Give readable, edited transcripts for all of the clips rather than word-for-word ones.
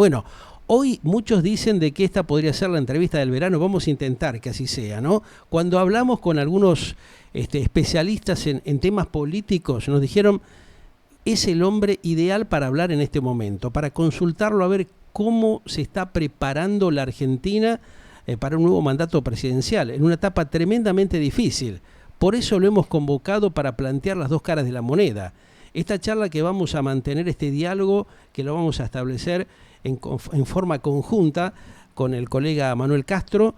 Bueno, hoy muchos dicen de que esta podría ser la entrevista del verano, vamos a intentar que así sea, ¿no? Cuando hablamos con algunos especialistas en temas políticos, nos dijeron, es el hombre ideal para hablar en este momento, para consultarlo a ver cómo se está preparando la Argentina para un nuevo mandato presidencial, en una etapa tremendamente difícil. Por eso lo hemos convocado para plantear las dos caras de la moneda. Esta charla que vamos a mantener, este diálogo que lo vamos a establecer en forma conjunta con el colega Manuel Castro,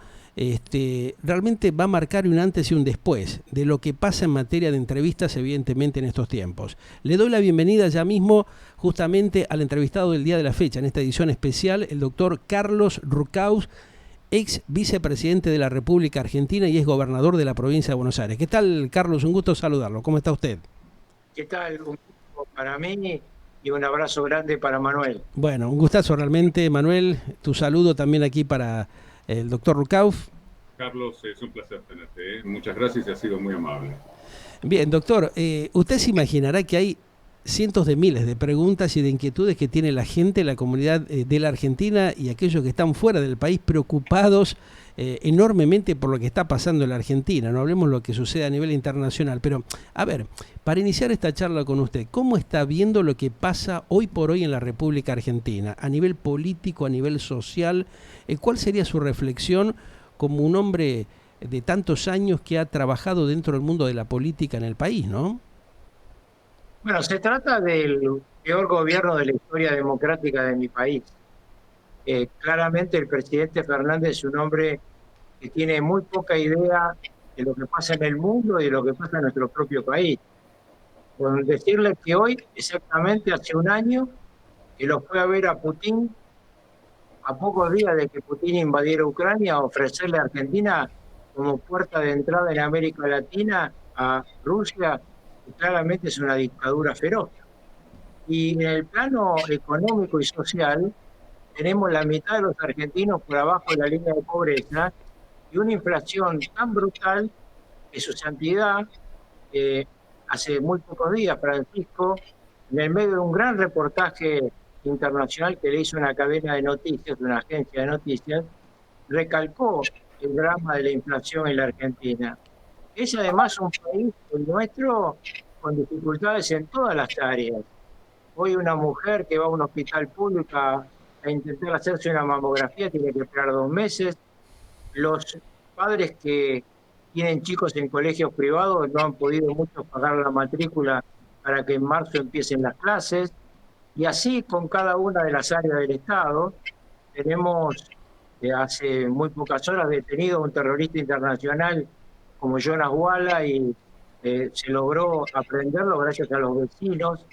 realmente va a marcar un antes y un después de lo que pasa en materia de entrevistas, evidentemente, en estos tiempos. Le doy la bienvenida ya mismo justamente al entrevistado del día de la fecha, en esta edición especial, el doctor Carlos Rucaus, ex vicepresidente de la República Argentina y ex gobernador de la provincia de Buenos Aires. ¿Qué tal, Carlos? Un gusto saludarlo. ¿Cómo está usted? ¿Qué tal? Un gusto para mí y un abrazo grande para Manuel. Bueno, un gustazo realmente, Manuel. Tu saludo también aquí para el doctor Rucauf. Carlos, es un placer tenerte, ¿eh? Muchas gracias y has sido muy amable. Bien, doctor, usted se imaginará que hay cientos de miles de preguntas y de inquietudes que tiene la gente, la comunidad de la Argentina y aquellos que están fuera del país preocupados enormemente por lo que está pasando en la Argentina. No hablemos de lo que sucede a nivel internacional, pero a ver, para iniciar esta charla con usted, ¿cómo está viendo lo que pasa hoy por hoy en la República Argentina? A nivel político, a nivel social, ¿cuál sería su reflexión como un hombre de tantos años que ha trabajado dentro del mundo de la política en el país, ¿no? Bueno, se trata del peor gobierno de la historia democrática de mi país. Claramente el presidente Fernández es un hombre que tiene muy poca idea de lo que pasa en el mundo y de lo que pasa en nuestro propio país. Con decirle que hoy, exactamente hace un año, que lo fue a ver a Putin a pocos días de que Putin invadiera Ucrania, a ofrecerle a Argentina como puerta de entrada en América Latina a Rusia, que claramente es una dictadura feroz. Y en el plano económico y social, tenemos la mitad de los argentinos por abajo de la línea de pobreza y una inflación tan brutal que su santidad, eh, hace muy pocos días, Francisco, en el medio de un gran reportaje internacional que le hizo una cadena de noticias, una agencia de noticias, recalcó el drama de la inflación en la Argentina. Es además un país, el nuestro, con dificultades en todas las áreas. Hoy una mujer que va a un hospital público a intentar hacerse una mamografía tiene que esperar 2 meses. Los padres que tienen chicos en colegios privados no han podido mucho pagar la matrícula para que en marzo empiecen las clases. Y así con cada una de las áreas del Estado. Tenemos hace muy pocas horas detenido a un terrorista internacional como Jonas Walla y se logró aprenderlo gracias a los vecinos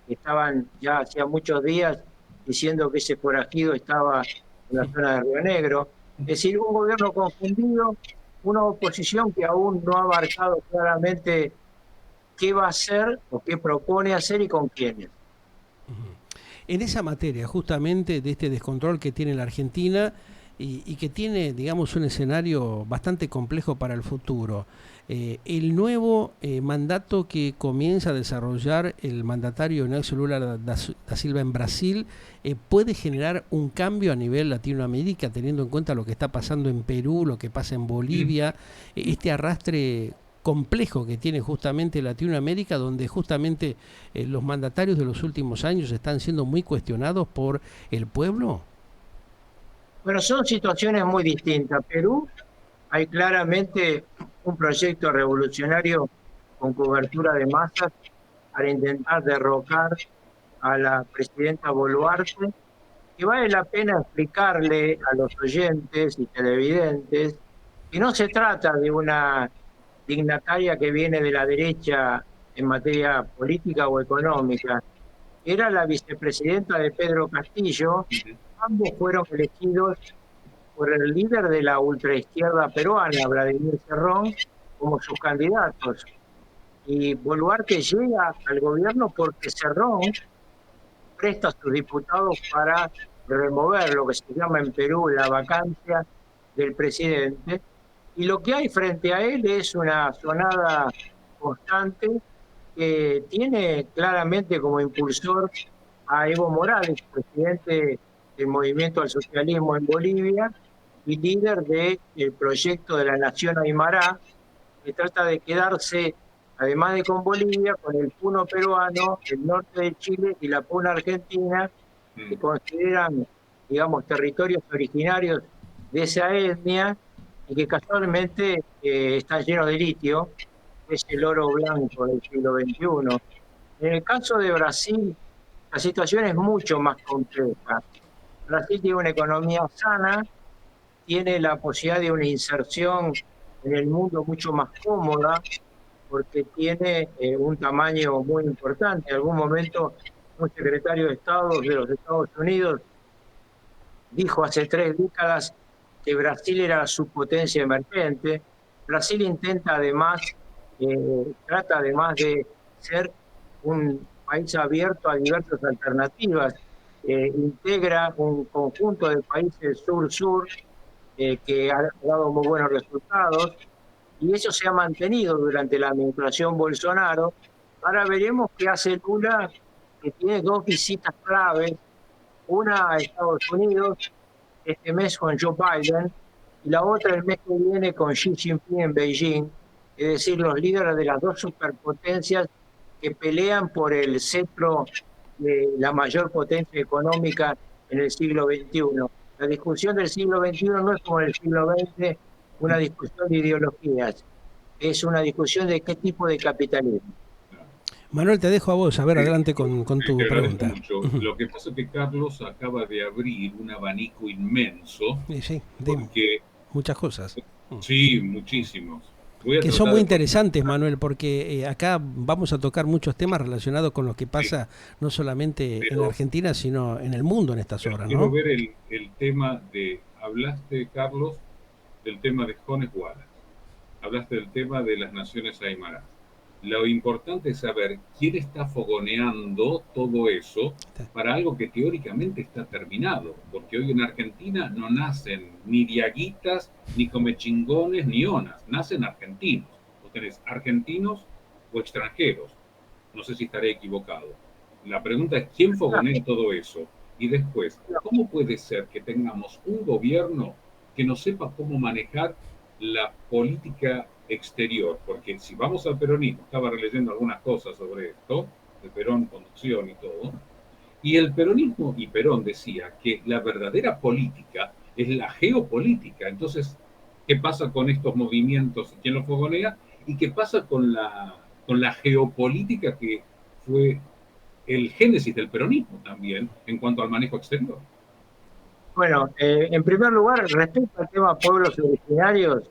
que estaban ya hacía muchos días diciendo que ese forajido estaba en la zona de Río Negro. Es decir, un gobierno confundido, una oposición que aún no ha marcado claramente qué va a hacer o qué propone hacer y con quiénes. En esa materia, justamente, de este descontrol que tiene la Argentina y que tiene, digamos, un escenario bastante complejo para el futuro, el nuevo mandato que comienza a desarrollar el mandatario Inácio Lula da Silva en Brasil puede generar un cambio a nivel Latinoamérica, teniendo en cuenta lo que está pasando en Perú, lo que pasa en Bolivia, este arrastre complejo que tiene justamente Latinoamérica, donde justamente los mandatarios de los últimos años están siendo muy cuestionados por el pueblo? Bueno, son situaciones muy distintas. Perú, hay claramente un proyecto revolucionario con cobertura de masas para intentar derrocar a la presidenta Boluarte, que vale la pena explicarle a los oyentes y televidentes que no se trata de una dignataria que viene de la derecha en materia política o económica. Era la vicepresidenta de Pedro Castillo. Ambos fueron elegidos por el líder de la ultraizquierda peruana, Vladimir Cerrón, como sus candidatos. Y Boluarte llega al gobierno porque Cerrón presta a sus diputados para remover lo que se llama en Perú la vacancia del presidente. Y lo que hay frente a él es una sonada constante que tiene claramente como impulsor a Evo Morales, presidente del movimiento al socialismo en Bolivia y líder del proyecto de la Nación Aymara, que trata de quedarse, además de con Bolivia, con el Puno peruano, el norte de Chile y la Puna argentina, que consideran, digamos, territorios originarios de esa etnia y que casualmente están llenos de litio, que es el oro blanco del siglo XXI. En el caso de Brasil, la situación es mucho más compleja. Brasil tiene una economía sana, tiene la posibilidad de una inserción en el mundo mucho más cómoda, porque tiene un tamaño muy importante. En algún momento, un secretario de Estado de los Estados Unidos dijo hace 3 décadas que Brasil era su potencia emergente. Brasil intenta además, trata además de ser un país abierto a diversas alternativas, integra un conjunto de países sur-sur que ha dado muy buenos resultados y eso se ha mantenido durante la administración Bolsonaro. Ahora veremos qué hace Lula, que tiene 2 visitas claves, una a Estados Unidos este mes con Joe Biden y la otra el mes que viene con Xi Jinping en Beijing, es decir, los líderes de las 2 superpotencias que pelean por el cetro de la mayor potencia económica en el siglo XXI. La discusión del siglo XXI no es como en el siglo XX una discusión de ideologías, es una discusión de qué tipo de capitalismo. Manuel, te dejo a vos, a ver, adelante con tu Te agradezco pregunta. mucho. Lo que pasa es que Carlos acaba de abrir un abanico inmenso, Sí, porque muchas cosas. sí, muchísimos. Voy a Que son tratar muy de interesantes, Manuel, porque acá vamos a tocar muchos temas relacionados con lo que pasa no solamente en pero la Argentina, sino en el mundo en estas horas, quiero ¿no? ver el tema hablaste, Carlos, del tema de Jones Wallace, hablaste del tema de las naciones Aymara. Lo importante es saber quién está fogoneando todo eso para algo que teóricamente está terminado, porque hoy en Argentina no nacen ni diaguitas, ni comechingones, ni onas, nacen argentinos. Vos tenés argentinos o extranjeros. No sé si estaré equivocado. La pregunta es quién fogonea todo eso. Y después, ¿cómo puede ser que tengamos un gobierno que no sepa cómo manejar la política exterior? Porque si vamos al peronismo, estaba releyendo algunas cosas sobre esto, de Perón, conducción y todo, y el peronismo y Perón decía que la verdadera política es la geopolítica. Entonces, ¿qué pasa con estos movimientos? ¿Quién los fogonea? ¿Y qué pasa con la geopolítica que fue el génesis del peronismo también en cuanto al manejo exterior? Bueno, en primer lugar, respecto al tema pueblos originarios,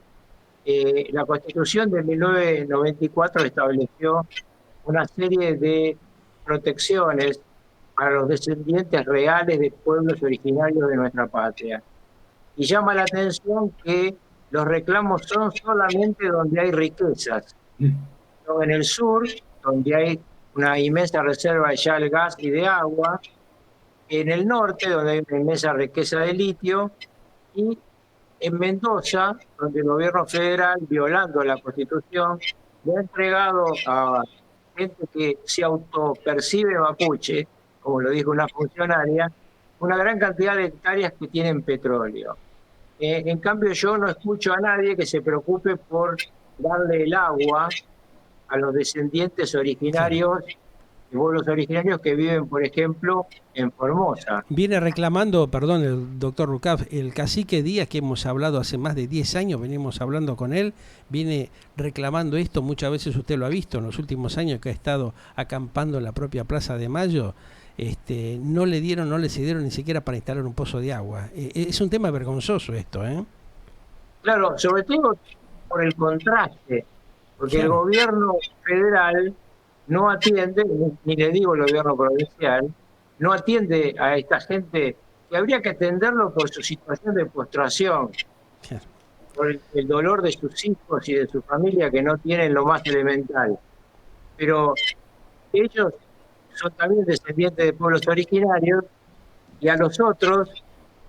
la Constitución de 1994 estableció una serie de protecciones para los descendientes reales de pueblos originarios de nuestra patria. Y llama la atención que los reclamos son solamente donde hay riquezas. En el sur, donde hay una inmensa reserva de shale gas y de agua, en el norte, donde hay una inmensa riqueza de litio, y en Mendoza, donde el gobierno federal, violando la Constitución, le ha entregado a gente que se autopercibe mapuche, como lo dijo una funcionaria, una gran cantidad de hectáreas que tienen petróleo. En cambio, yo no escucho a nadie que se preocupe por darle el agua a los descendientes originarios, de pueblos originarios que viven, por ejemplo, en Formosa. Viene reclamando, perdón, el doctor Rucaf, el cacique Díaz, que hemos hablado hace más de 10 años, venimos hablando con él, viene reclamando esto, muchas veces usted lo ha visto en los últimos años que ha estado acampando en la propia Plaza de Mayo, no le cedieron ni siquiera para instalar un pozo de agua. Es un tema vergonzoso esto, ¿eh? Claro, sobre todo por el contraste, porque el Claro. gobierno federal no atiende, ni le digo el gobierno provincial, no atiende a esta gente que habría que atenderlo por su situación de postración, Claro. por el dolor de sus hijos y de su familia que no tienen lo más elemental. Pero ellos son también descendientes de pueblos originarios y a los otros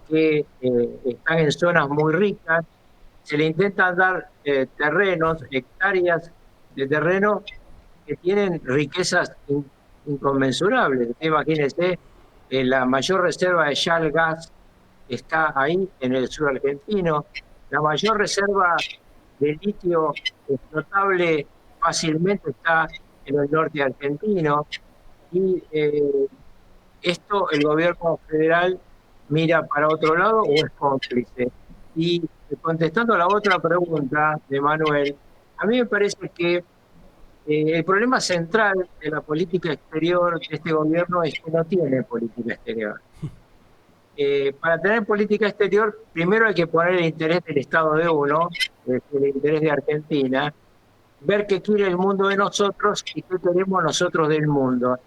que están en zonas muy ricas, se le intentan dar terrenos, hectáreas de terreno que tienen riquezas inconmensurables. Usted imagínese la mayor reserva de shale gas está ahí, en el sur argentino. La mayor reserva de litio explotable fácilmente está en el norte argentino. Y esto el gobierno federal mira para otro lado o es cómplice. Y contestando a la otra pregunta de Manuel, a mí me parece que el problema central de la política exterior de este gobierno es que no tiene política exterior. Para tener política exterior, primero hay que poner el interés del Estado de uno, el interés de Argentina, ver qué quiere el mundo de nosotros y qué queremos nosotros del mundo.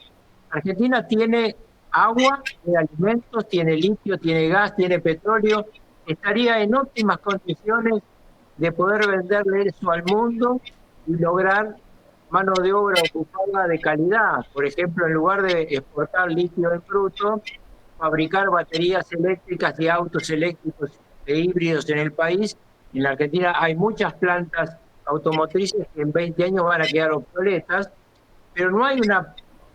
Argentina tiene agua, tiene alimentos, tiene litio, tiene gas, tiene petróleo. Estaría en óptimas condiciones de poder venderle eso al mundo y lograr mano de obra ocupada de calidad. Por ejemplo, en lugar de exportar litio en bruto, fabricar baterías eléctricas y autos eléctricos e híbridos en el país. En la Argentina hay muchas plantas automotrices que en 20 años van a quedar obsoletas, pero no hay una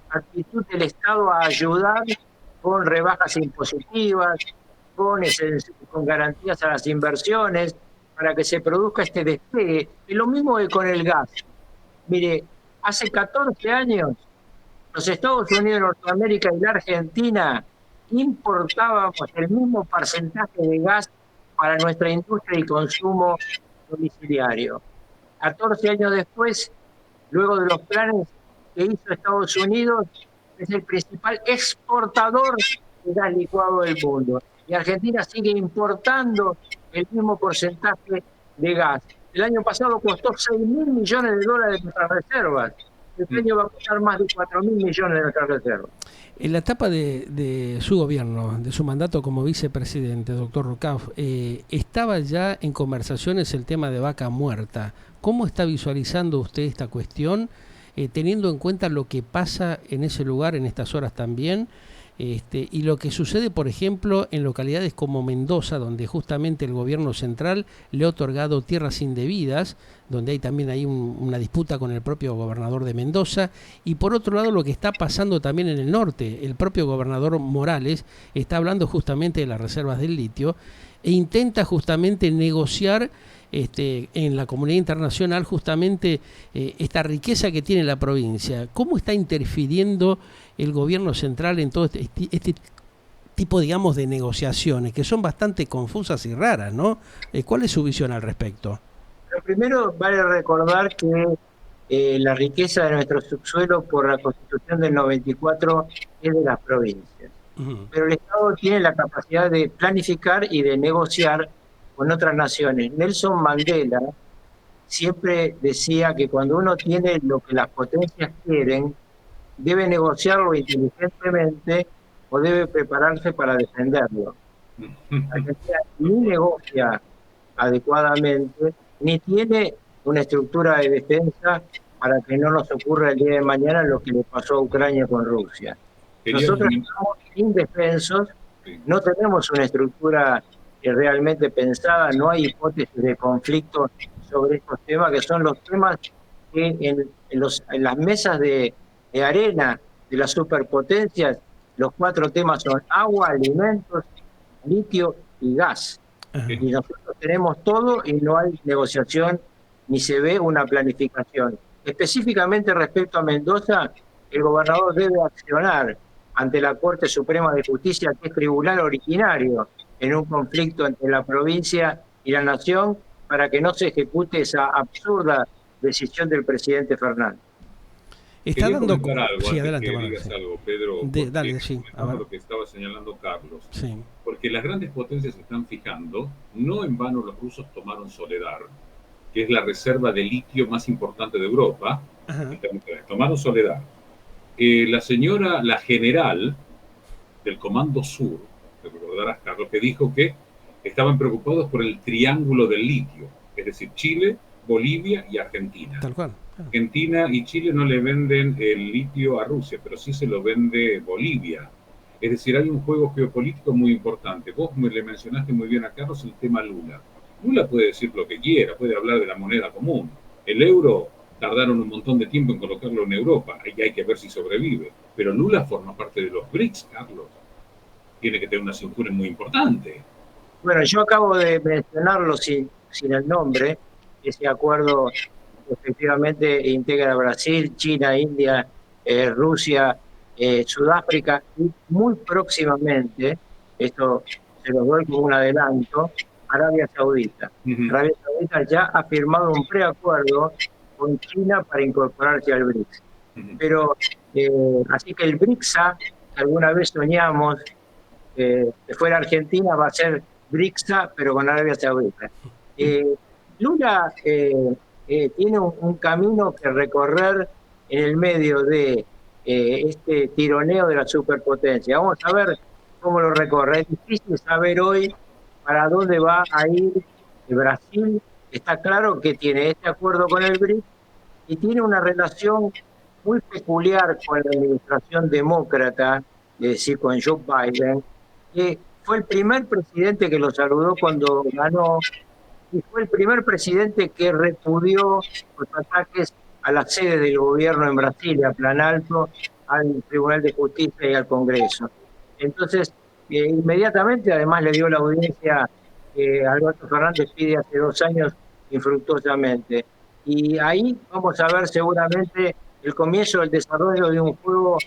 actitud del Estado a ayudar con rebajas impositivas, con garantías a las inversiones, para que se produzca este despegue. Y lo mismo que con el gas. Mire, hace 14 años los Estados Unidos de Norteamérica y la Argentina importábamos el mismo porcentaje de gas para nuestra industria y consumo domiciliario. 14 años después, luego de los planes que hizo Estados Unidos, es el principal exportador de gas licuado del mundo. Y Argentina sigue importando el mismo porcentaje de gas. El año pasado costó $6.000 millones de nuestras reservas. Este año va a costar más de 4.000 millones de nuestras reservas. En la etapa de su gobierno, de su mandato como vicepresidente, doctor Rucauf, estaba ya en conversaciones el tema de Vaca Muerta. ¿Cómo está visualizando usted esta cuestión, teniendo en cuenta lo que pasa en ese lugar en estas horas también, y lo que sucede, por ejemplo, en localidades como Mendoza, donde justamente el gobierno central le ha otorgado tierras indebidas, donde hay también una disputa con el propio gobernador de Mendoza, y por otro lado lo que está pasando también en el norte, el propio gobernador Morales está hablando justamente de las reservas del litio e intenta justamente negociar en la comunidad internacional justamente esta riqueza que tiene la provincia. ¿Cómo está interfiriendo el gobierno central en todo este tipo, digamos, de negociaciones que son bastante confusas y raras, ¿no? ¿Cuál es su visión al respecto? Pero primero vale recordar que la riqueza de nuestro subsuelo por la Constitución del 94 es de las provincias. Pero el Estado tiene la capacidad de planificar y de negociar con otras naciones. Nelson Mandela siempre decía que cuando uno tiene lo que las potencias quieren, debe negociarlo inteligentemente o debe prepararse para defenderlo. Argentina ni negocia adecuadamente, ni tiene una estructura de defensa para que no nos ocurra el día de mañana lo que le pasó a Ucrania con Rusia. Nosotros estamos indefensos, no tenemos una estructura realmente pensada, no hay hipótesis de conflicto sobre estos temas, que son los temas que en las mesas de arena de las superpotencias, los 4 temas son agua, alimentos, litio y gas. Y nosotros tenemos todo y no hay negociación ni se ve una planificación. Específicamente respecto a Mendoza, el gobernador debe accionar ante la Corte Suprema de Justicia, que es tribunal originario en un conflicto entre la provincia y la nación, para que no se ejecute esa absurda decisión del presidente Fernández. Está dando algo sí, adelante, que digas algo, Pedro, dale, sí, a ver. lo que estaba señalando Carlos. Sí. Porque las grandes potencias se están fijando, no en vano los rusos tomaron Soledar, que es la reserva de litio más importante de Europa. Tomaron Soledar. La general del Comando Sur, te recordarás, Carlos, que dijo que estaban preocupados por el triángulo del litio, es decir, Chile, Bolivia y Argentina. Tal cual. Argentina y Chile no le venden el litio a Rusia, pero sí se lo vende Bolivia. Es decir, hay un juego geopolítico muy importante. Vos le mencionaste muy bien a Carlos el tema Lula. Lula puede decir lo que quiera, puede hablar de la moneda común. El euro tardaron un montón de tiempo en colocarlo en Europa, y hay que ver si sobrevive. Pero Lula forma parte de los BRICS, Carlos. tiene que tener una cintura muy importante. Bueno, yo acabo de mencionarlo sin el nombre. Ese acuerdo efectivamente integra Brasil, China, India, Rusia, Sudáfrica y muy próximamente, esto se lo doy como un adelanto, Arabia Saudita. Arabia Saudita ya ha firmado un preacuerdo con China para incorporarse al BRICS. Pero así que el BRICSA, que alguna vez soñamos que fuera Argentina, va a ser BRICSA, pero con Arabia Saudita. Lula tiene un camino que recorrer en el medio de este tironeo de la superpotencia. Vamos a ver cómo lo recorre. Es difícil saber hoy para dónde va a ir Brasil. Está claro que tiene este acuerdo con el BRICS y tiene una relación muy peculiar con la administración demócrata, es decir, con Joe Biden, que fue el primer presidente que lo saludó cuando ganó y fue el primer presidente que repudió los ataques a la sede del gobierno en Brasilia, a Planalto, al Tribunal de Justicia y al Congreso. Entonces, inmediatamente, además, le dio la audiencia que Alberto Fernández pide hace 2 años infructuosamente. Y ahí vamos a ver seguramente el comienzo del desarrollo de un juego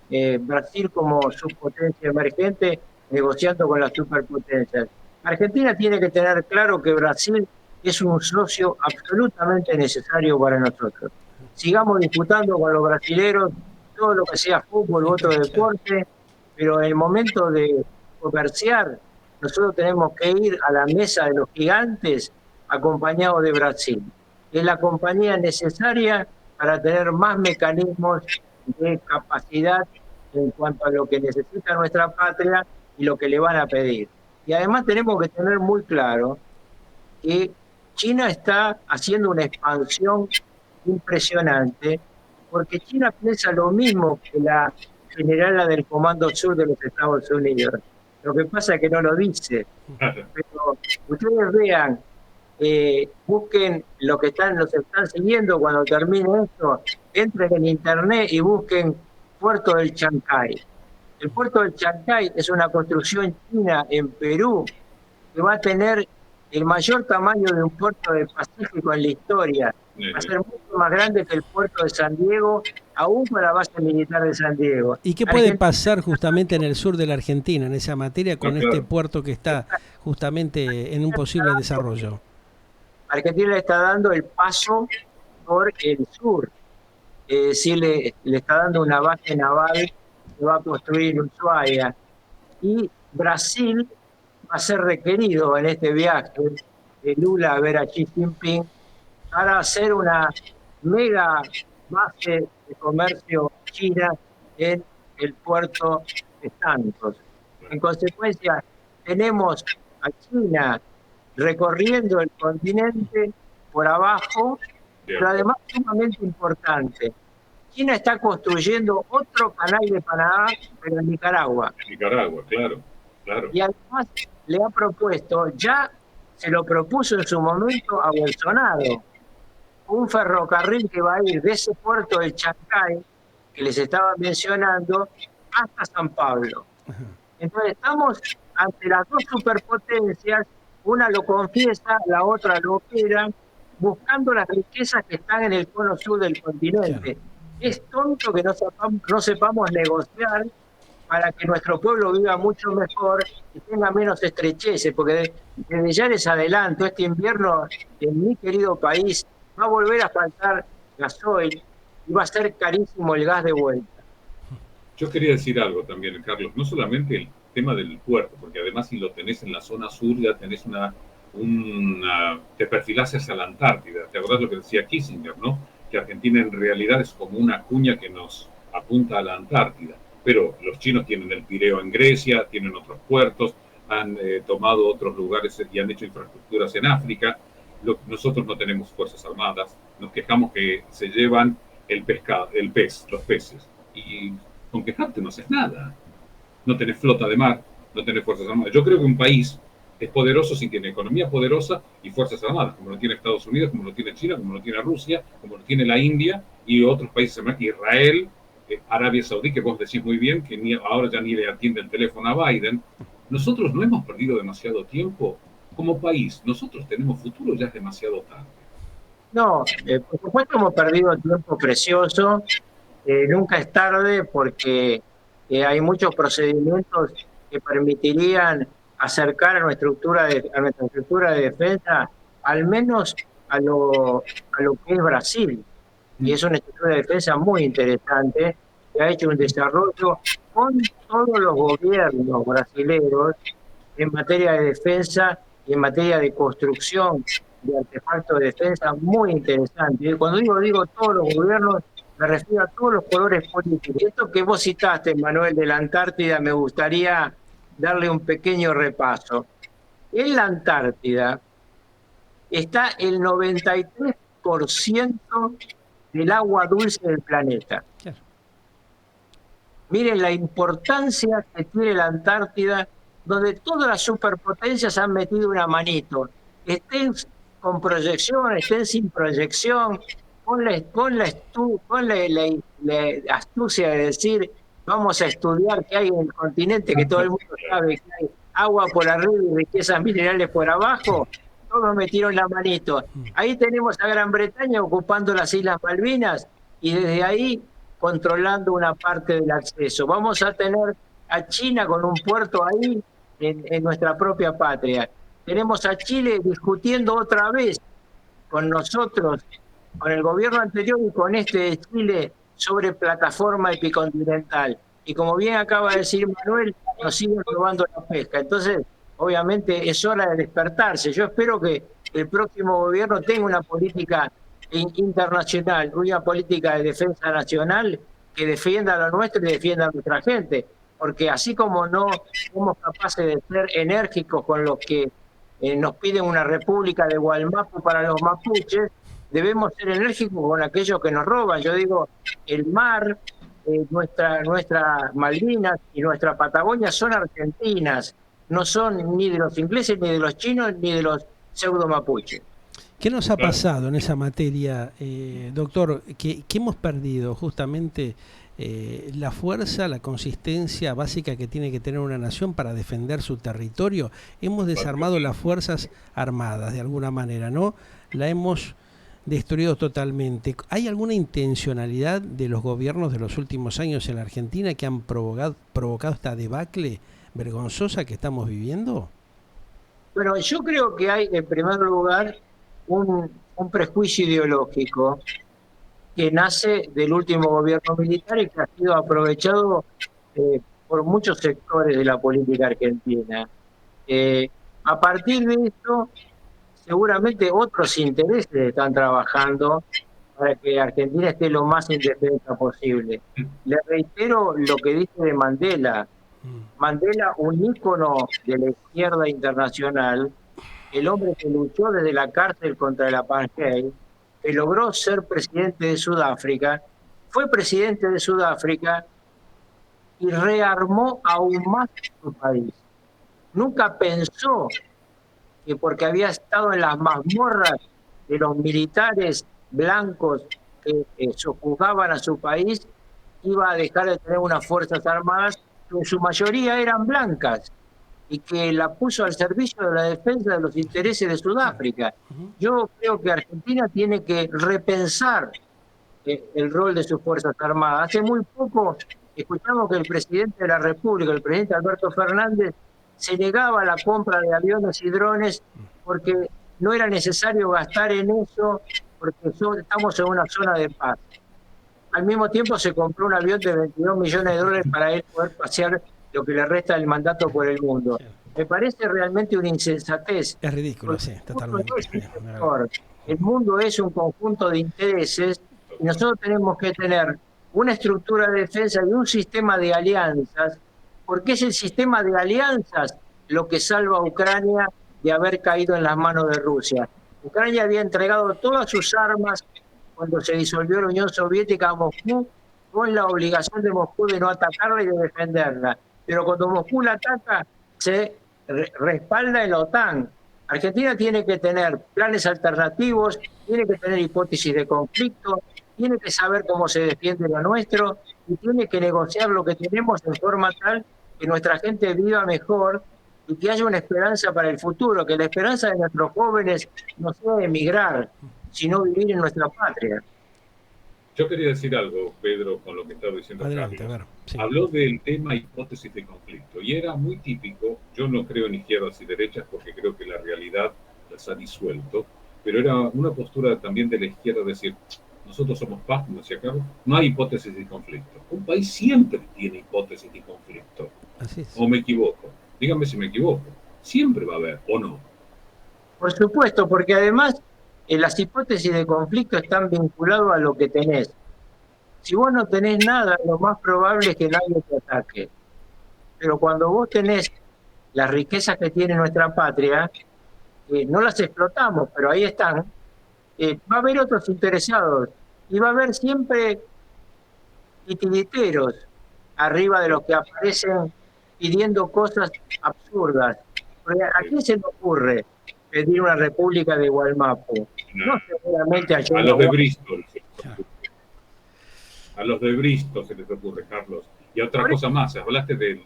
de Brasil como subpotencia emergente, negociando con las superpotencias. Argentina tiene que tener claro que Brasil es un socio absolutamente necesario para nosotros. Sigamos disputando con los brasileros todo lo que sea fútbol u otro deporte, pero en el momento de comerciar, nosotros tenemos que ir a la mesa de los gigantes acompañados de Brasil. Es la compañía necesaria para tener más mecanismos de capacidad en cuanto a lo que necesita nuestra patria y lo que le van a pedir. Y además tenemos que tener muy claro que China está haciendo una expansión impresionante, porque China piensa lo mismo que la generala del Comando Sur de los Estados Unidos. Lo que pasa es que no lo dice. Pero ustedes vean, busquen los están siguiendo cuando termine esto, entren en internet y busquen Puerto del Chancay. El puerto del Chancay es una construcción china en Perú que va a tener el mayor tamaño de un puerto del Pacífico en la historia. Va a ser mucho más grande que el puerto de San Diego, aún con la base militar de San Diego. ¿Y qué puede pasar justamente en el sur de la Argentina, en esa materia, con este puerto que está justamente en un posible desarrollo? Argentina le está dando el paso por el sur. Sí le está dando una base naval que va a construir en Ushuaia. Y Brasil va a ser requerido en este viaje de Lula a ver a Xi Jinping para hacer una mega base de comercio china en el puerto de Santos. En consecuencia, tenemos a China recorriendo el continente por abajo, pero además sumamente importante. China está construyendo otro canal de Panamá, pero en Nicaragua. Nicaragua, claro. Y además le ha propuesto, ya se lo propuso en su momento a Bolsonaro, un ferrocarril que va a ir de ese puerto de Chancay, que les estaba mencionando, hasta San Pablo. Entonces estamos ante las dos superpotencias, una lo confiesa, la otra lo opera, buscando las riquezas que están en el cono sur del continente. Claro. Es tonto que no sepamos negociar para que nuestro pueblo viva mucho mejor y tenga menos estrecheces, porque desde ya les adelanto, este invierno en mi querido país va a volver a faltar gasoil y va a ser carísimo el gas de vuelta. Yo quería decir algo también, Carlos, no solamente el tema del puerto, porque además si lo tenés en la zona sur ya tenés te perfilás hacia la Antártida. ¿Te acordás lo que decía Kissinger, no? Que Argentina en realidad es como una cuña que nos apunta a la Antártida. Pero los chinos tienen el Pireo en Grecia, tienen otros puertos, han tomado otros lugares y han hecho infraestructuras en África. Nosotros no tenemos fuerzas armadas, nos quejamos que se llevan los peces. Y con quejarte no haces nada. No tenés flota de mar, no tenés fuerzas armadas. Yo creo que un país es poderoso si tiene economía poderosa y fuerzas armadas, como lo tiene Estados Unidos, como lo tiene China, como lo tiene Rusia, como lo tiene la India y otros países, Israel, Arabia Saudí, que vos decís muy bien, que ahora ya ni le atiende el teléfono a Biden. Nosotros no hemos perdido demasiado tiempo como país. Nosotros tenemos futuro, ya es demasiado tarde. No, por supuesto hemos perdido tiempo precioso. Nunca es tarde porque hay muchos procedimientos que permitirían acercar a nuestra estructura de defensa, al menos a lo que es Brasil. Y es una estructura de defensa muy interesante, que ha hecho un desarrollo con todos los gobiernos brasileños en materia de defensa y en materia de construcción de artefactos de defensa muy interesante. Y cuando digo todos los gobiernos, me refiero a todos los colores políticos. Esto que vos citaste, Manuel, de la Antártida, me gustaría darle un pequeño repaso. En la Antártida está el 93% del agua dulce del planeta. Claro. Miren la importancia que tiene la Antártida, donde todas las superpotencias han metido una manito. Estén con proyección, estén sin proyección, con la astucia de decir, vamos a estudiar qué hay en el continente, que todo el mundo sabe que hay agua por arriba y riquezas minerales por abajo. Todos metieron la manito. Ahí tenemos a Gran Bretaña ocupando las Islas Malvinas y desde ahí controlando una parte del acceso. Vamos a tener a China con un puerto ahí en nuestra propia patria. Tenemos a Chile discutiendo otra vez con nosotros, con el gobierno anterior y con este de Chile, sobre plataforma epicontinental. Y como bien acaba de decir Manuel, nos siguen robando la pesca. Entonces, obviamente es hora de despertarse. Yo espero que el próximo gobierno tenga una política internacional, una política de defensa nacional que defienda lo nuestro y defienda a nuestra gente. Porque así como no somos capaces de ser enérgicos con los que nos piden una república de Gualmapu para los mapuches, debemos ser enérgicos con aquellos que nos roban. Yo digo, el mar, nuestra Malvinas y nuestra Patagonia son argentinas, no son ni de los ingleses, ni de los chinos, ni de los pseudo mapuches. ¿Qué nos ha pasado en esa materia, doctor? ¿Qué hemos perdido justamente? La fuerza, la consistencia básica que tiene que tener una nación para defender su territorio. Hemos desarmado las fuerzas armadas de alguna manera, ¿no? La hemos destruido totalmente. ¿Hay alguna intencionalidad de los gobiernos de los últimos años en la Argentina que han provocado esta debacle vergonzosa que estamos viviendo? Bueno, yo creo que hay, en primer lugar, un prejuicio ideológico que nace del último gobierno militar y que ha sido aprovechado por muchos sectores de la política argentina. A partir de esto, seguramente otros intereses están trabajando para que Argentina esté lo más indefensa posible. Le reitero lo que dice de Mandela. Mandela, un ícono de la izquierda internacional, el hombre que luchó desde la cárcel contra el apartheid, que logró ser presidente de Sudáfrica, fue presidente de Sudáfrica y rearmó aún más su país. Nunca pensó que porque había estado en las mazmorras de los militares blancos que sojuzgaban a su país, iba a dejar de tener unas fuerzas armadas que en su mayoría eran blancas y que la puso al servicio de la defensa de los intereses de Sudáfrica. Yo creo que Argentina tiene que repensar el rol de sus Fuerzas Armadas. Hace muy poco escuchamos que el presidente de la República, el presidente Alberto Fernández, se negaba a la compra de aviones y drones porque no era necesario gastar en eso, porque estamos en una zona de paz. Al mismo tiempo se compró un avión de 22 millones de dólares para él poder pasear lo que le resta del mandato por el mundo. Me parece realmente una insensatez. Es ridículo, sí, totalmente. El mundo es un conjunto de intereses y nosotros tenemos que tener una estructura de defensa y un sistema de alianzas, porque es el sistema de alianzas lo que salva a Ucrania de haber caído en las manos de Rusia. Ucrania había entregado todas sus armas cuando se disolvió la Unión Soviética a Moscú, con la obligación de Moscú de no atacarla y de defenderla. Pero cuando Moscú la ataca, se respalda en la OTAN. Argentina tiene que tener planes alternativos, tiene que tener hipótesis de conflicto, tiene que saber cómo se defiende lo nuestro y tiene que negociar lo que tenemos en forma tal que nuestra gente viva mejor y que haya una esperanza para el futuro, que la esperanza de nuestros jóvenes no sea emigrar, sino vivir en nuestra patria. Yo quería decir algo, Pedro, con lo que estaba diciendo Adelante, Carlos. a ver, sí. Habló del tema hipótesis de conflicto y era muy típico. Yo no creo en izquierdas y derechas porque creo que la realidad las ha disuelto, pero era una postura también de la izquierda decir, nosotros somos paz, como decía Carlos, no hay hipótesis de conflicto. Un país siempre tiene hipótesis de conflicto. Así es. ¿O me equivoco? Dígame si me equivoco. Siempre va a haber, ¿o no? Por supuesto, porque además las hipótesis de conflicto están vinculadas a lo que tenés. Si vos no tenés nada, lo más probable es que nadie te ataque. Pero cuando vos tenés las riquezas que tiene nuestra patria, no las explotamos, pero ahí están, va a haber otros interesados y va a haber siempre titiriteros arriba de los que aparecen pidiendo cosas absurdas. Porque ¿a quién se le ocurre pedir una república de Gualmapu? No, seguramente a los de Bristol. A los de Bristol se les ocurre, Carlos. Y otra cosa más, hablaste del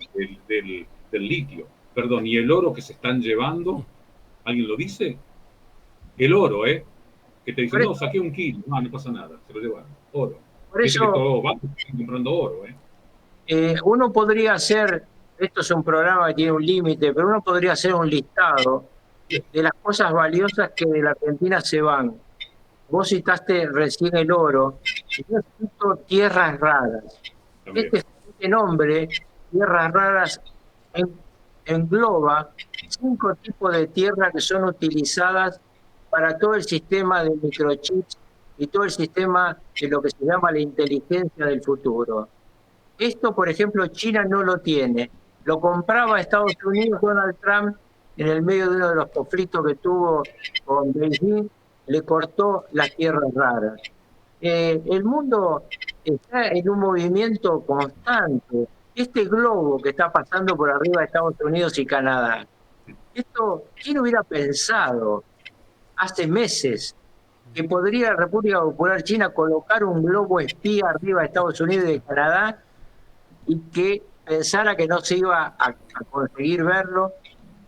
litio. Perdón, ¿y el oro que se están llevando? ¿Alguien lo dice? El oro, que te dicen, no, saqué 1 kilo. No pasa nada, se lo llevan. Oro. Por eso, que todos los bancos están comprando oro, uno podría hacer, esto es un programa que tiene un límite, pero uno podría hacer un listado de las cosas valiosas que de la Argentina se van. Vos citaste recién el oro, y yo cito tierras raras. Este nombre, tierras raras, engloba 5 tipos de tierras que son utilizadas para todo el sistema de microchips y todo el sistema de lo que se llama la inteligencia del futuro. Esto, por ejemplo, China no lo tiene. Lo compraba Estados Unidos, Donald Trump, en el medio de uno de los conflictos que tuvo con Beijing, le cortó las tierras raras. El mundo está en un movimiento constante. Este globo que está pasando por arriba de Estados Unidos y Canadá, esto, ¿quién hubiera pensado hace meses que podría la República Popular China colocar un globo espía arriba de Estados Unidos y de Canadá y que pensara que no se iba a conseguir verlo?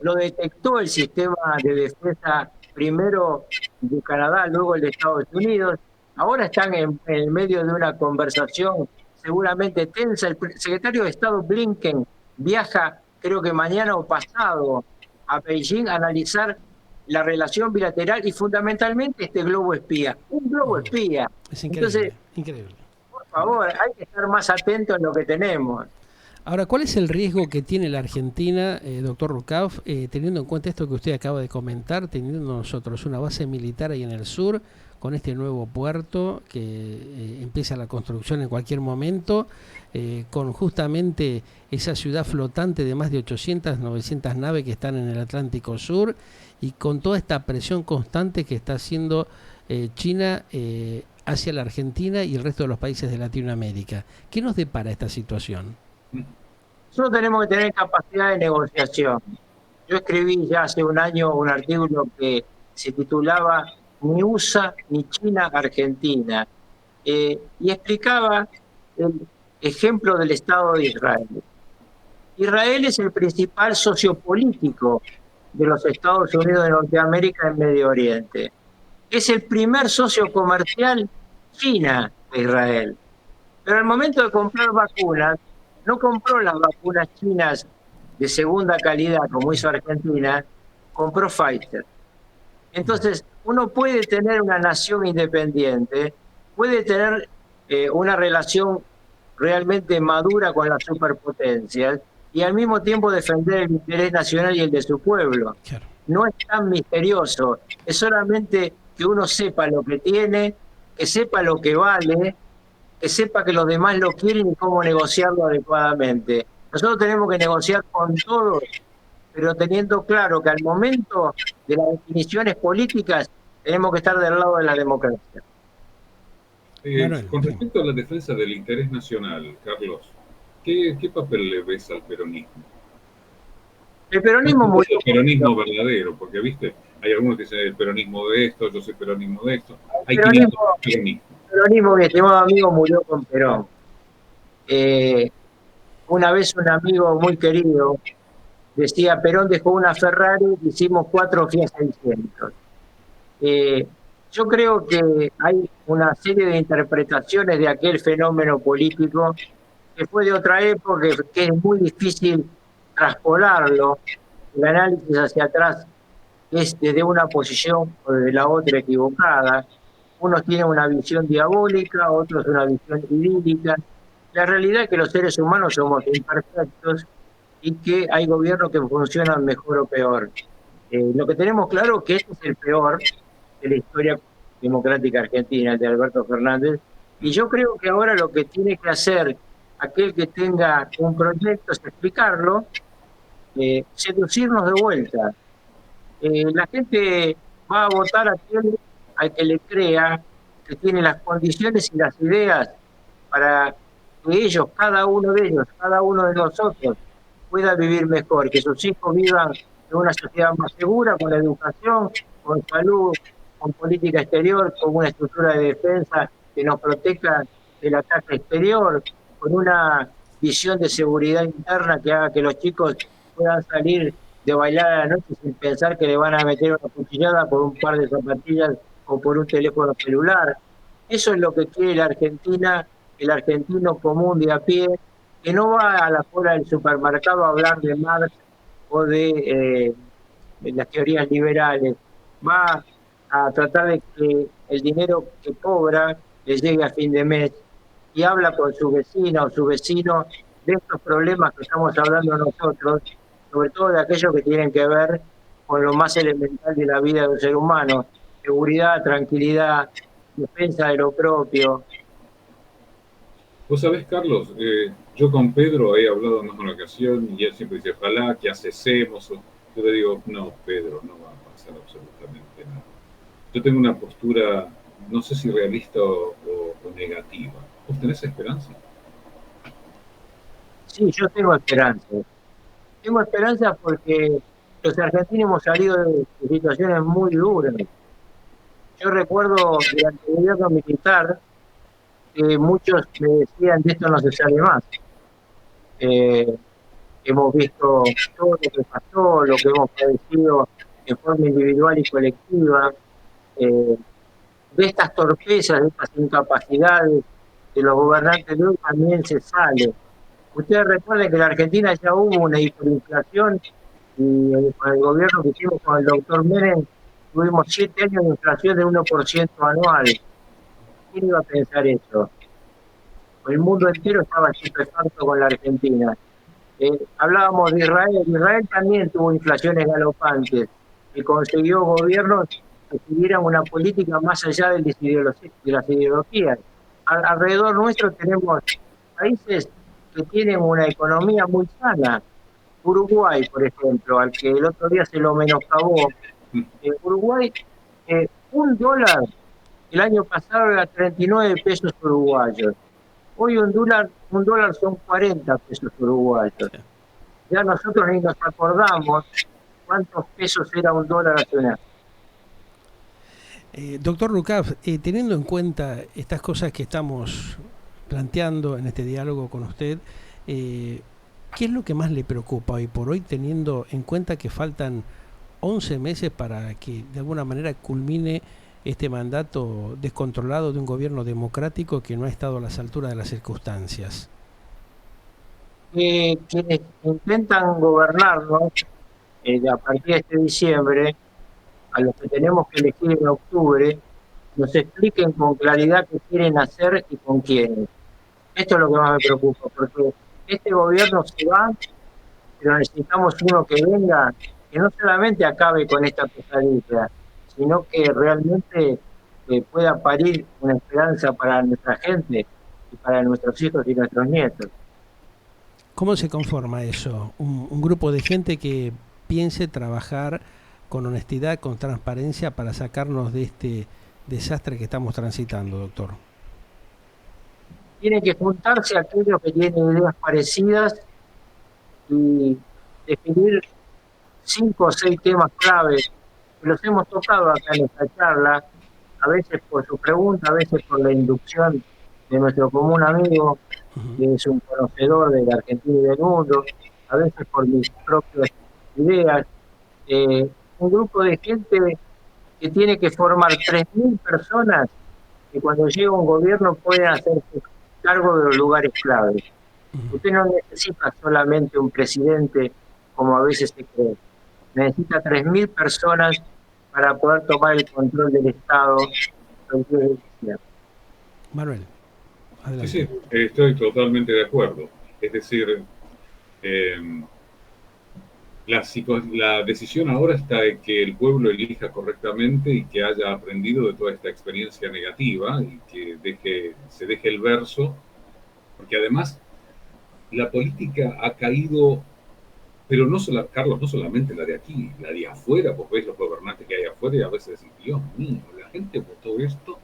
Lo detectó el sistema de defensa, primero de Canadá, luego el de Estados Unidos. Ahora están en medio de una conversación seguramente tensa. El secretario de Estado Blinken viaja, creo que mañana o pasado, a Beijing a analizar la relación bilateral y fundamentalmente este globo espía. Un globo espía. Es increíble. Entonces, increíble. por favor, hay que estar más atentos en lo que tenemos. Ahora, ¿cuál es el riesgo que tiene la Argentina, doctor Rucauf, teniendo en cuenta esto que usted acaba de comentar, teniendo nosotros una base militar ahí en el sur, con este nuevo puerto que empieza la construcción en cualquier momento, con justamente esa ciudad flotante de más de 800, 900 naves que están en el Atlántico Sur y con toda esta presión constante que está haciendo China hacia la Argentina y el resto de los países de Latinoamérica? ¿Qué nos depara esta situación? Nosotros tenemos que tener capacidad de negociación. Yo escribí ya hace un año un artículo que se titulaba Ni USA ni China Argentina, y explicaba el ejemplo del Estado de Israel. Israel es el principal socio político de los Estados Unidos de Norteamérica en Medio Oriente. Es el primer socio comercial China de Israel. Pero al momento de comprar vacunas, no compró las vacunas chinas de segunda calidad como hizo Argentina, compró Pfizer. Entonces, uno puede tener una nación independiente, puede tener una relación realmente madura con las superpotencias y al mismo tiempo defender el interés nacional y el de su pueblo. Claro. No es tan misterioso, es solamente que uno sepa lo que tiene, que sepa lo que vale, que sepa que los demás lo quieren y cómo negociarlo adecuadamente. Nosotros tenemos que negociar con todos, pero teniendo claro que al momento de las definiciones políticas tenemos que estar del lado de la democracia. Con respecto a la defensa del interés nacional, Carlos, ¿qué papel le ves al peronismo? El peronismo murió. El peronismo verdadero, porque viste, hay algunos que dicen el peronismo de esto, yo soy peronismo de esto. Hay El peronismo, mi estimado amigo, murió con Perón. Eh, una vez un amigo muy querido decía, Perón dejó una Ferrari, hicimos 4 Fiat 600. Eh, yo creo que hay una serie de interpretaciones de aquel fenómeno político que fue de otra época, que es muy difícil traspolarlo. El análisis hacia atrás es desde una posición o desde la otra equivocada. Unos tienen una visión diabólica, otros una visión idílica. La realidad es que los seres humanos somos imperfectos y que hay gobiernos que funcionan mejor o peor. Lo que tenemos claro es que este es el peor de la historia democrática argentina, el de Alberto Fernández, y yo creo que ahora lo que tiene que hacer aquel que tenga un proyecto es explicarlo, seducirnos de vuelta. La gente va a votar a aquel al que le crea, que tiene las condiciones y las ideas para que ellos, cada uno de ellos, cada uno de nosotros, pueda vivir mejor, que sus hijos vivan en una sociedad más segura, con educación, con salud, con política exterior, con una estructura de defensa que nos proteja del ataque exterior, con una visión de seguridad interna que haga que los chicos puedan salir de bailar a la noche sin pensar que le van a meter una cuchillada por un par de zapatillas o por un teléfono celular. Eso es lo que quiere la Argentina, el argentino común de a pie, que no va a la cola del supermercado a hablar de Marx o de las teorías liberales, va a tratar de que el dinero que cobra le llegue a fin de mes y habla con su vecina o su vecino de estos problemas que estamos hablando nosotros, sobre todo de aquellos que tienen que ver con lo más elemental de la vida de un ser humano: seguridad, tranquilidad, defensa de lo propio. Vos sabés, Carlos, yo con Pedro he hablado en más de una ocasión y él siempre dice, ojalá que hacemos. Yo le digo, no, Pedro, no va a pasar absolutamente nada. Yo tengo una postura, no sé si realista o negativa. ¿Vos tenés esperanza? Sí, yo tengo esperanza. Tengo esperanza porque los argentinos hemos salido de situaciones muy duras. Yo recuerdo durante el gobierno militar que muchos me decían, de esto no se sale más. Eh, Hemos visto todo lo que pasó, lo que hemos padecido de forma individual y colectiva, eh, de estas torpezas, de estas incapacidades de los gobernantes de hoy también se sale. Ustedes recuerden que en la Argentina ya hubo una hiperinflación y con el gobierno que hicimos con el doctor Menem tuvimos 7 años de inflación de 1% anual. ¿Quién iba a pensar eso? El mundo entero estaba estupefacto con la Argentina. Hablábamos de Israel. Israel también tuvo inflaciones galopantes y consiguió gobiernos que siguieran una política más allá de las ideologías. Alrededor nuestro tenemos países que tienen una economía muy sana. Uruguay, por ejemplo, al que el otro día se lo menoscabó. Uruguay, $1 el año pasado era 39 pesos uruguayos. Hoy un dólar son 40 pesos uruguayos. Ya nosotros ni nos acordamos cuántos pesos era un dólar hace un año. Doctor Lucaf, teniendo en cuenta estas cosas que estamos planteando en este diálogo con usted, ¿qué es lo que más le preocupa hoy por hoy, teniendo en cuenta que faltan 11 meses para que de alguna manera culmine este mandato descontrolado de un gobierno democrático que no ha estado a las alturas de las circunstancias? Quienes intentan gobernarnos a partir de este diciembre, a los que tenemos que elegir en octubre, nos expliquen con claridad qué quieren hacer y con quiénes. Esto es lo que más me preocupa, porque este gobierno se va, pero necesitamos uno que venga, que no solamente acabe con esta pesadilla, sino que realmente pueda parir una esperanza para nuestra gente y para nuestros hijos y nuestros nietos. ¿Cómo se conforma eso? Un grupo de gente que piense trabajar con honestidad, con transparencia para sacarnos de este desastre que estamos transitando, doctor. Tienen que juntarse aquellos que tienen ideas parecidas y definir 5 o 6 temas claves que los hemos tocado acá en esta charla, a veces por su pregunta, a veces por la inducción de nuestro común amigo. que es un conocedor de la Argentina y del mundo, a veces por mis propias ideas. Un grupo de gente que tiene que formar 3.000 personas que cuando llega un gobierno pueden hacerse cargo de los lugares claves. Usted no necesita solamente un presidente, como a veces se cree. Necesita 3.000 personas para poder tomar el control del Estado. Manuel, adelante. Sí, sí, estoy totalmente de acuerdo. Es decir, eh, la decisión ahora está en que el pueblo elija correctamente y que haya aprendido de toda esta experiencia negativa y que se deje el verso, porque además la política ha caído, pero no solo, Carlos, no solamente la de aquí, la de afuera. Vos ves los gobernantes que hay afuera y a veces decís, Dios mío, la gente votó esto.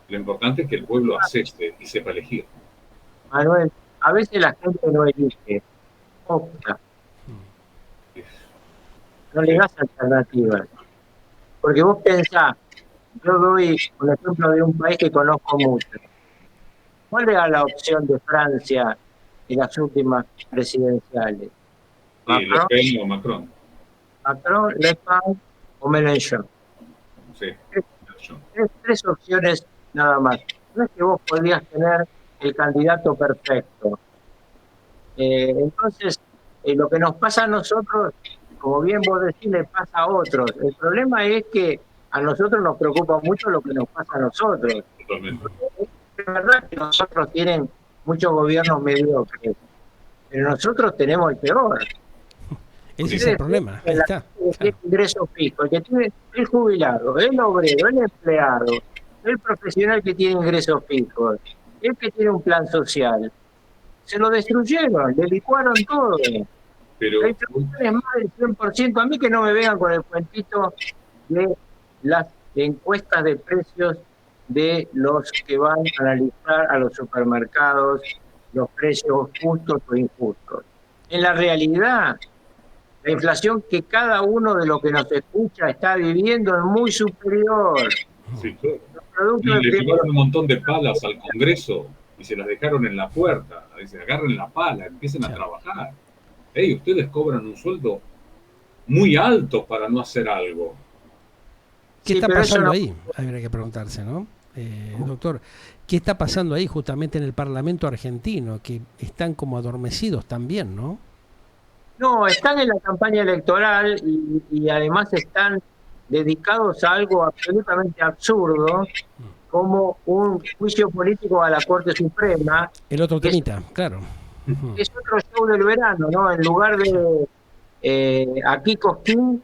Lo importante es que el pueblo acepte y sepa elegir. Manuel, a veces la gente no elige, opta. No le das alternativas. Porque vos pensás, yo doy un ejemplo de un país que conozco mucho. ¿Cuál era la opción de Francia en las últimas presidenciales? Sí, Le Pen o Macron. Macron, Le Pen o Mélenchon. Sí, Tres opciones nada más. No es que vos podías tener el candidato perfecto. Entonces, lo que nos pasa a nosotros, como bien vos decís, le pasa a otros. El problema es que a nosotros nos preocupa mucho lo que nos pasa a nosotros. Totalmente. Es verdad que nosotros tienen muchos gobiernos mediocres, pero nosotros tenemos el peor. Ese es el problema, ahí está. El que tiene ingreso fijo, el que tiene el jubilado, el obrero, el empleado, el profesional que tiene ingresos fijos, el que tiene un plan social. Se lo destruyeron, le licuaron todo. Pero La inflación es más del 100%. A mí que no me vean con el cuentito de las encuestas de precios de los que van a analizar a los supermercados los precios justos o injustos. En la realidad, la inflación que cada uno de los que nos escucha está viviendo es muy superior. sí, claro. Y le llevaron un montón de palas al Congreso y se las dejaron en la puerta. Dicen, agarren la pala, empiecen a trabajar. Hey, ustedes cobran un sueldo muy alto para no hacer algo. ¿Qué está pasando ahí? Habría que preguntarse, ¿no? Doctor, ¿qué está pasando ahí justamente en el Parlamento argentino? Que están como adormecidos también, ¿no? No, están en la campaña electoral y además están dedicados a algo absolutamente absurdo, como un juicio político a la Corte Suprema. El otro temita, claro. Es otro show del verano, ¿no? En lugar de aquí Cosquín,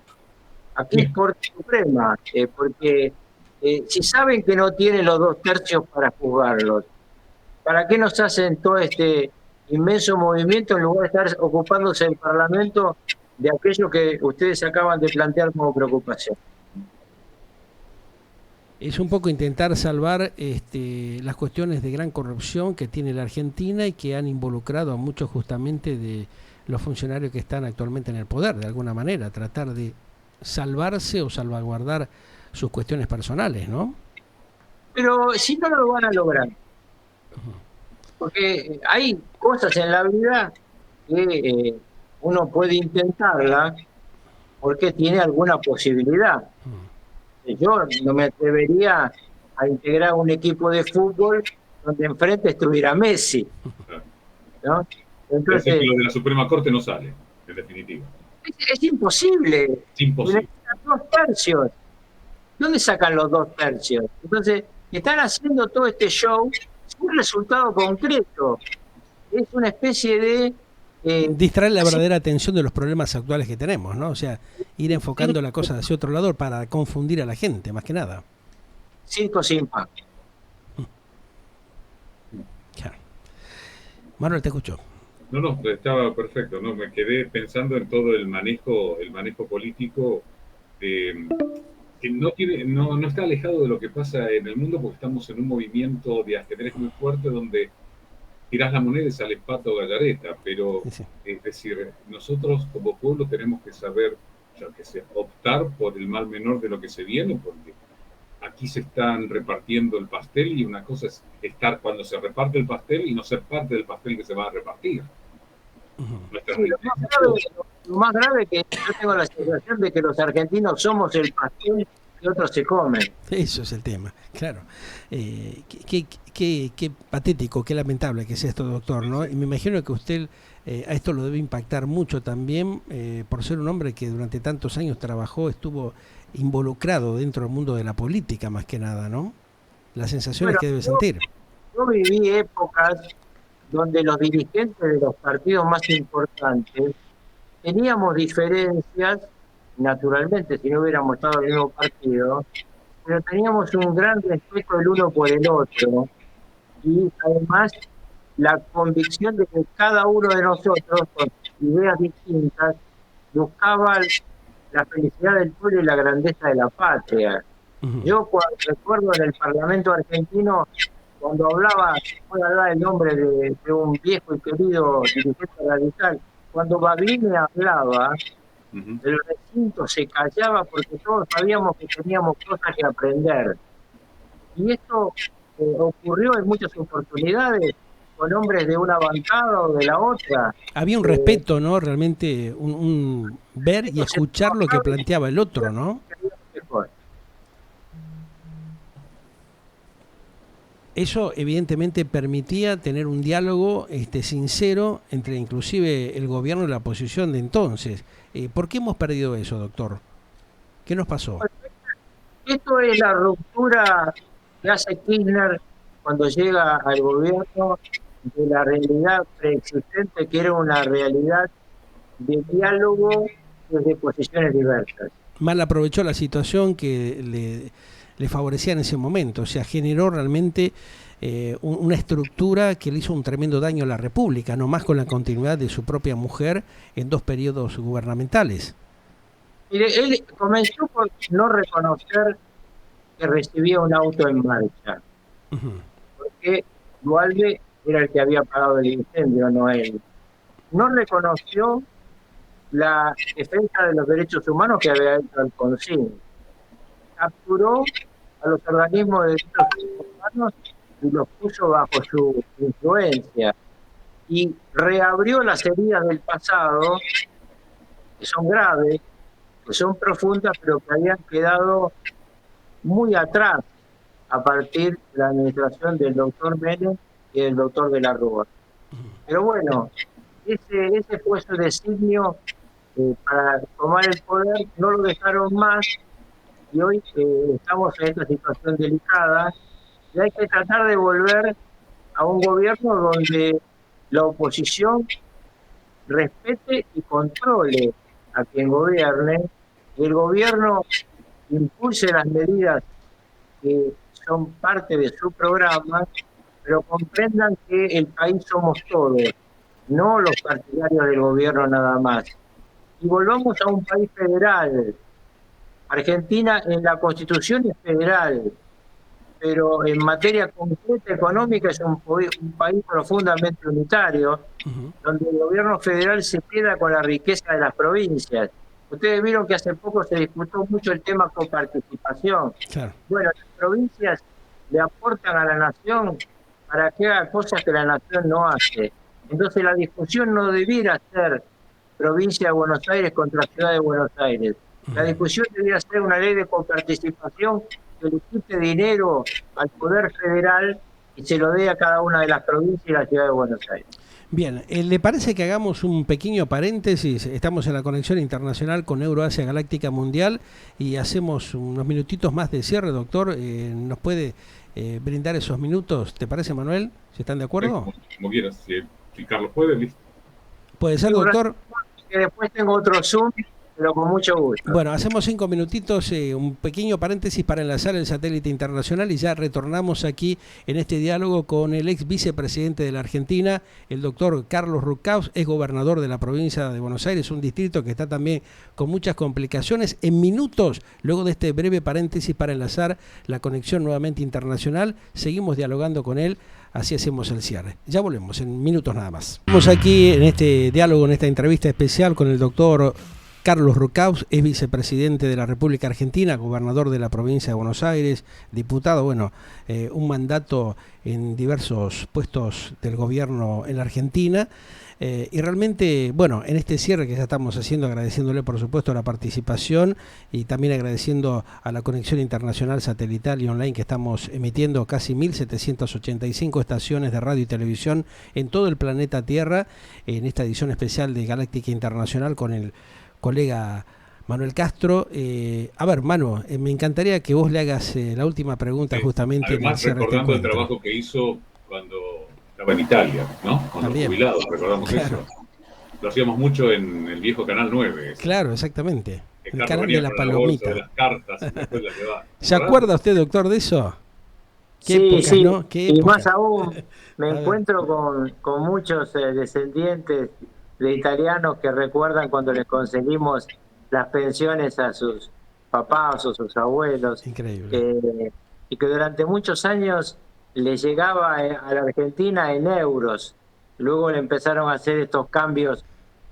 aquí es Corte Suprema, porque si saben que no tienen los 2/3 para juzgarlos, ¿para qué nos hacen todo este inmenso movimiento en lugar de estar ocupándose el Parlamento de aquello que ustedes acaban de plantear como preocupación? Es un poco intentar salvar las cuestiones de gran corrupción que tiene la Argentina y que han involucrado a muchos justamente de los funcionarios que están actualmente en el poder, de alguna manera, tratar de salvarse o salvaguardar sus cuestiones personales, ¿no? Pero si no lo van a lograr, porque hay cosas en la vida que uno puede intentarla porque tiene alguna posibilidad. Yo no me atrevería a integrar un equipo de fútbol donde enfrente estuviera Messi, ¿no? Entonces, que lo de la Suprema Corte no sale, en definitiva. Es imposible. Es imposible. Necesitan 2/3. ¿Dónde sacan los 2/3? Entonces, están haciendo todo este show sin resultado concreto. Es una especie de... distraer la verdadera atención de los problemas actuales que tenemos, ¿no? O sea, ir enfocando la cosa hacia otro lado para confundir a la gente, más que nada. Circo sin pan. Claro. Manuel, te escucho. No, estaba perfecto, ¿no? Me quedé pensando en todo el manejo político que no está alejado de lo que pasa en el mundo, porque estamos en un movimiento de ajedrez muy fuerte donde tirás la moneda y sale pato o gallareta, pero sí. Es decir, nosotros como pueblo tenemos que saber, ya que sea, optar por el mal menor de lo que se viene, porque aquí se están repartiendo el pastel y una cosa es estar cuando se reparte el pastel y no ser parte del pastel que se va a repartir. Sí, lo más grave es que yo tengo la sensación de que los argentinos somos el pastel y otros se comen. Eso es el tema, claro. Qué patético, qué lamentable que sea esto, doctor, ¿no? Y me imagino que usted a esto lo debe impactar mucho también por ser un hombre que durante tantos años trabajó, estuvo involucrado dentro del mundo de la política más que nada, ¿no? Las sensaciones que debe sentir. Yo viví épocas donde los dirigentes de los partidos más importantes teníamos diferencias, naturalmente, si no hubiéramos estado en el mismo partido, pero teníamos un gran respeto el uno por el otro y además la convicción de que cada uno de nosotros, con ideas distintas, buscaba la felicidad del pueblo y la grandeza de la patria. Yo recuerdo en el Parlamento argentino, cuando hablaba, voy a hablar el nombre de un viejo y querido dirigente radical, cuando Baglini hablaba, el recinto se callaba porque todos sabíamos que teníamos cosas que aprender. Y esto ocurrió en muchas oportunidades con hombres de una bancada o de la otra. Había un respeto, ¿no? Realmente un ver y escuchar lo que planteaba el otro, ¿no? Eso evidentemente permitía tener un diálogo sincero entre inclusive el gobierno y la oposición de entonces. ¿Por qué hemos perdido eso, doctor? ¿Qué nos pasó? Esto es la ruptura que hace Kirchner cuando llega al gobierno de la realidad preexistente, que era una realidad de diálogo desde posiciones diversas. Mal aprovechó la situación que le favorecía en ese momento, o sea, generó realmente una estructura que le hizo un tremendo daño a la República, no más con la continuidad de su propia mujer en 2 periodos gubernamentales. Mire, él comenzó por no reconocer que recibía un auto en marcha, porque Duhalde era el que había pagado el incendio, no él. No reconoció la defensa de los derechos humanos que había hecho Alfonsín. Capturó a los organismos de derechos humanos y los puso bajo su influencia. Y reabrió las heridas del pasado, que son graves, que son profundas, pero que habían quedado muy atrás a partir de la administración del doctor Menem y del doctor de la Rúa. Pero bueno, ese fue su designio para tomar el poder, no lo dejaron más y hoy estamos en esta situación delicada y hay que tratar de volver a un gobierno donde la oposición respete y controle a quien gobierne, y el gobierno impulse las medidas que son parte de su programa, pero comprendan que el país somos todos, no los partidarios del gobierno nada más. Y volvamos a un país federal. Argentina en la Constitución es federal, pero en materia concreta económica es un país profundamente unitario, donde el gobierno federal se queda con la riqueza de las provincias. Ustedes vieron que hace poco se discutió mucho el tema coparticipación. Claro. Bueno, las provincias le aportan a la nación para que haga cosas que la nación no hace. Entonces la discusión no debiera ser provincia de Buenos Aires contra ciudad de Buenos Aires. La discusión debería ser una ley de coparticipación que le quite dinero al Poder Federal y se lo dé a cada una de las provincias y la ciudad de Buenos Aires. Bien, ¿le parece que hagamos un pequeño paréntesis? Estamos en la conexión internacional con Euroasia Galáctica Mundial y hacemos unos minutitos más de cierre, doctor. ¿Nos puede brindar esos minutos? ¿Te parece, Manuel? ¿Si están de acuerdo? Como quieras, si Carlos puede, listo. ¿Puede ser, doctor? Que después tengo otro Zoom, pero con mucho gusto. Bueno, hacemos 5 minutitos, un pequeño paréntesis para enlazar el satélite internacional y ya retornamos aquí en este diálogo con el ex vicepresidente de la Argentina, el doctor Carlos Rucaus, es gobernador de la provincia de Buenos Aires, un distrito que está también con muchas complicaciones. En minutos, luego de este breve paréntesis para enlazar la conexión nuevamente internacional, seguimos dialogando con él. Así hacemos el cierre. Ya volvemos en minutos nada más. Estamos aquí en este diálogo, en esta entrevista especial con el doctor Carlos Rucaus es vicepresidente de la República Argentina, gobernador de la provincia de Buenos Aires, diputado, un mandato en diversos puestos del gobierno en la Argentina. Y realmente, en este cierre que ya estamos haciendo, agradeciéndole por supuesto la participación y también agradeciendo a la conexión internacional satelital y online que estamos emitiendo casi 1.785 estaciones de radio y televisión en todo el planeta Tierra, en esta edición especial de Galáctica Internacional con el colega Manuel Castro. A ver, Manu, me encantaría que vos le hagas la última pregunta justamente. Además, recordando el trabajo que hizo cuando estaba en Italia, ¿no? Con los jubilados, recordamos eso. Lo hacíamos mucho en el viejo Canal 9. Claro, exactamente. El canal de la palomita. De las cartas, ¿Se acuerda usted, doctor, de eso? ¿Qué épocas, ¿no? ¿Qué y más aún, me encuentro con muchos descendientes de italianos que recuerdan cuando les conseguimos las pensiones a sus papás o sus abuelos. Increíble. Y que durante muchos años les llegaba a la Argentina en euros. Luego le empezaron a hacer estos cambios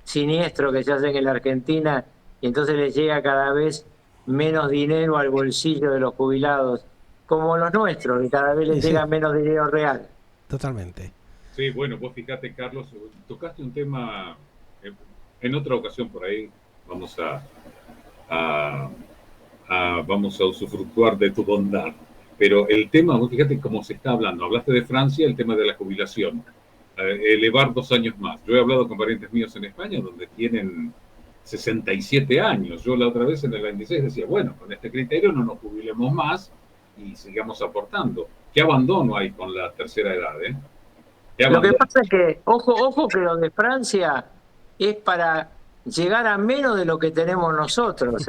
siniestros que se hacen en la Argentina y entonces les llega cada vez menos dinero al bolsillo de los jubilados, como los nuestros, y cada vez les llega menos dinero real. Totalmente. Sí, bueno, vos fíjate, Carlos, tocaste un tema en otra ocasión por ahí. Vamos a usufructuar de tu bondad. Pero el tema, vos fíjate cómo se está hablando. Hablaste de Francia, el tema de la jubilación. Elevar 2 años más. Yo he hablado con parientes míos en España donde tienen 67 años. Yo la otra vez en el 26 decía, bueno, con este criterio no nos jubilemos más y sigamos aportando. ¿Qué abandono hay con la tercera edad? Lo que pasa es que, ojo que lo de Francia es para llegar a menos de lo que tenemos nosotros.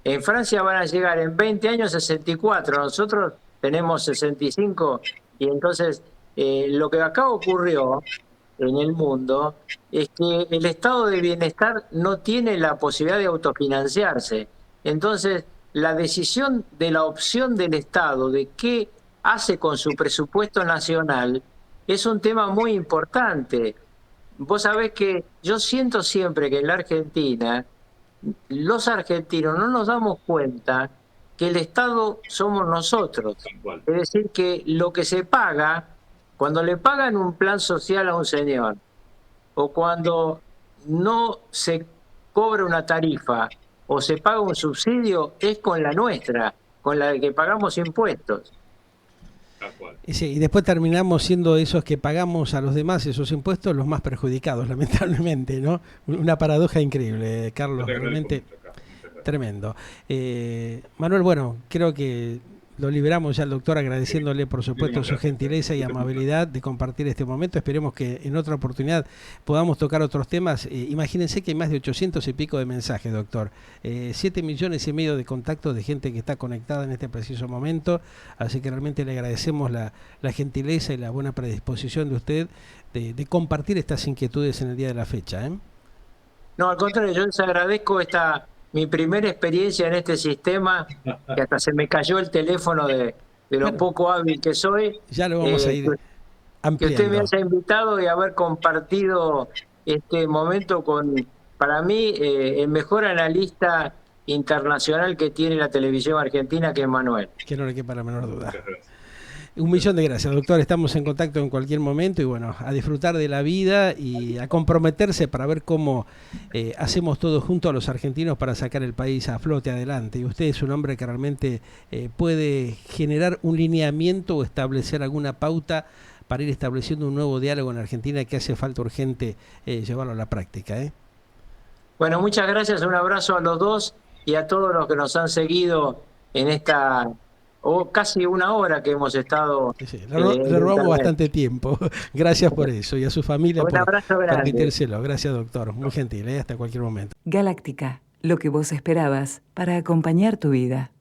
En Francia van a llegar en 20 años 64, nosotros tenemos 65, y entonces lo que acá ocurrió en el mundo es que el estado de bienestar no tiene la posibilidad de autofinanciarse. Entonces, la decisión de la opción del Estado de qué hace con su presupuesto nacional es un tema muy importante. Vos sabés que yo siento siempre que en la Argentina, los argentinos no nos damos cuenta que el Estado somos nosotros. Es decir, que lo que se paga, cuando le pagan un plan social a un señor, o cuando no se cobra una tarifa, o se paga un subsidio, es con la nuestra, con la que pagamos impuestos. Y después terminamos siendo esos que pagamos a los demás esos impuestos los más perjudicados, lamentablemente, ¿no? Una paradoja increíble, Carlos, realmente tremendo. Manuel, creo que lo liberamos ya al doctor, agradeciéndole por supuesto su gentileza y amabilidad de compartir este momento. Esperemos que en otra oportunidad podamos tocar otros temas. Imagínense que hay más de 800 y pico de mensajes, doctor. 7,5 millones de contactos de gente que está conectada en este preciso momento. Así que realmente le agradecemos la gentileza y la buena predisposición de usted de compartir estas inquietudes en el día de la fecha. No, al contrario, yo les agradezco mi primera experiencia en este sistema, que hasta se me cayó el teléfono de lo poco hábil que soy. Ya lo vamos a ir ampliando. Que usted me haya invitado y haber compartido este momento con, para mí, el mejor analista internacional que tiene la televisión argentina, que es Manuel. Que no le quepa la menor duda. 1.000.000 de gracias, doctor. Estamos en contacto en cualquier momento y a disfrutar de la vida y a comprometerse para ver cómo hacemos todos juntos a los argentinos para sacar el país a flote adelante. Y usted es un hombre que realmente puede generar un lineamiento o establecer alguna pauta para ir estableciendo un nuevo diálogo en Argentina que hace falta urgente llevarlo a la práctica. Bueno, muchas gracias. Un abrazo a los dos y a todos los que nos han seguido en esta... casi una hora que hemos estado... Le robamos bastante tiempo. Gracias por eso. Y a su familia por permitírselo. Gracias, doctor. Muy gentil. Hasta cualquier momento. Galáctica. Lo que vos esperabas para acompañar tu vida.